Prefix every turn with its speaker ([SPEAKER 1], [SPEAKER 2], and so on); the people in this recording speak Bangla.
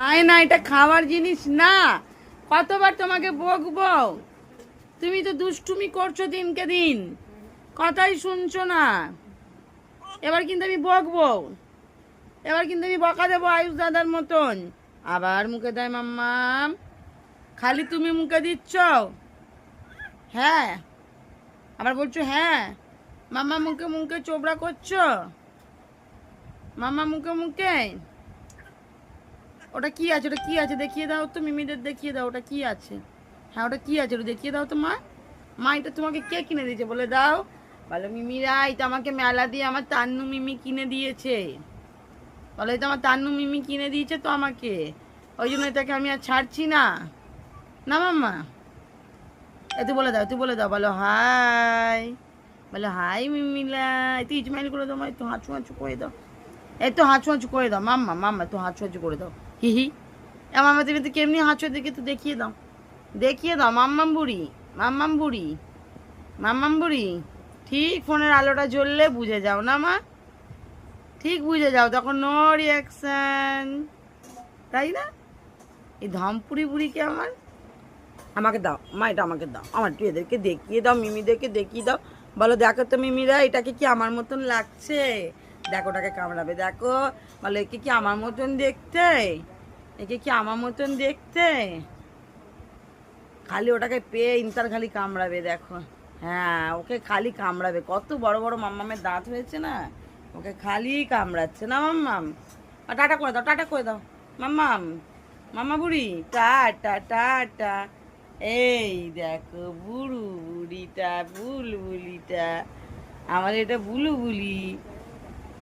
[SPEAKER 1] আয় না, এটা খাওয়ার জিনিস না। কতবার তোমাকে বকবো? তুমি তো দুষ্টুমি করছো দিনকে দিন, কথাই শুনছো না। এবার কিন্তু আমি বকবো, এবার কিন্তু আমি বকা দেবো আয়ুষ দাদার মতন। আবার মুখে দেয় মাম্মাম। খালি তুমি মুখে দিচ্ছ। হ্যাঁ, আবার বলছো হ্যাঁ। মাম্মা মুখে মুখে চোবড়া করছো, মাম্মা মুখে মুখে। ওটা কি আছে, ওটা কি আছে দেখিয়ে দাও তো, মিমিদের দেখিয়ে দাও ওটা কি আছে। হ্যাঁ, ওটা কি আছে ওটা দেখিয়ে দাও তো মা। মা, এটা তোমাকে কে কিনে দিয়েছে বলে দাও। বলো মিমিরা, এটা আমাকে মেলা দিয়ে আমার তান্নু মিমি কিনে দিয়েছে। বলো এটা আমার তান্নু মিমি কিনে দিয়েছে তো আমাকে, ওই জন্য এটাকে আমি আর ছাড়ছি না। না মাম্মা, তুই বলে দাও, তুই বলে দাও, বলো হাই, বলো হাই মিমিলা। তুই ইজমাইল করে দাও, একটু হাঁচু হাঁচু করে দাও, একটু হাঁচু হাঁচু করে দাও মাম্মা, মাম্মা একটু হাঁচু হাঁচু করে দাও। হি হি। মাম্মা তুমি তো কেমনি হাঁচু দেখে তো দেখিয়ে দাও, দেখিয়ে দাও মাম্মাম বুড়ি, মাম্মাম বুড়ি, মাম্মাম বুড়ি। ঠিক ফোনের আলোটা জ্বললে বুঝে যাও না মা, ঠিক বুঝে যাও, তখন নো রিয়াকশন, তাই না? এই ধমপুরি বুড়িকে আমার, আমাকে দাও মা, এটা আমাকে দাও, আমার একটু এদেরকে দেখিয়ে দাও, মিমিদেরকে দেখিয়ে দাও। বলো দেখো তো মিমিরা, এটাকে কি আমার মতন লাগছে? দেখো ওটাকে কামড়াবে, দেখো। বলো একে কি আমার মতন দেখতে, একে কি আমার মতন দেখতে? খালি ওটাকে পেয়ে ইনতার খালি কামড়াবে, দেখো। হ্যাঁ, ওকে খালি কামড়াবে, কত বড় বড় মাম্মামের দাঁত হয়েছে না, ওকে খালি কামড়াচ্ছে না মাম্মাম। টাটা করে দাও, টাটা করে দাও মাম্মাম, মাম্মা বুড়ি টাটা টাটা। এই দেখো বুড়ু বুড়িটা, বুলবুলিটা, আমার এটা বুলুবুলি।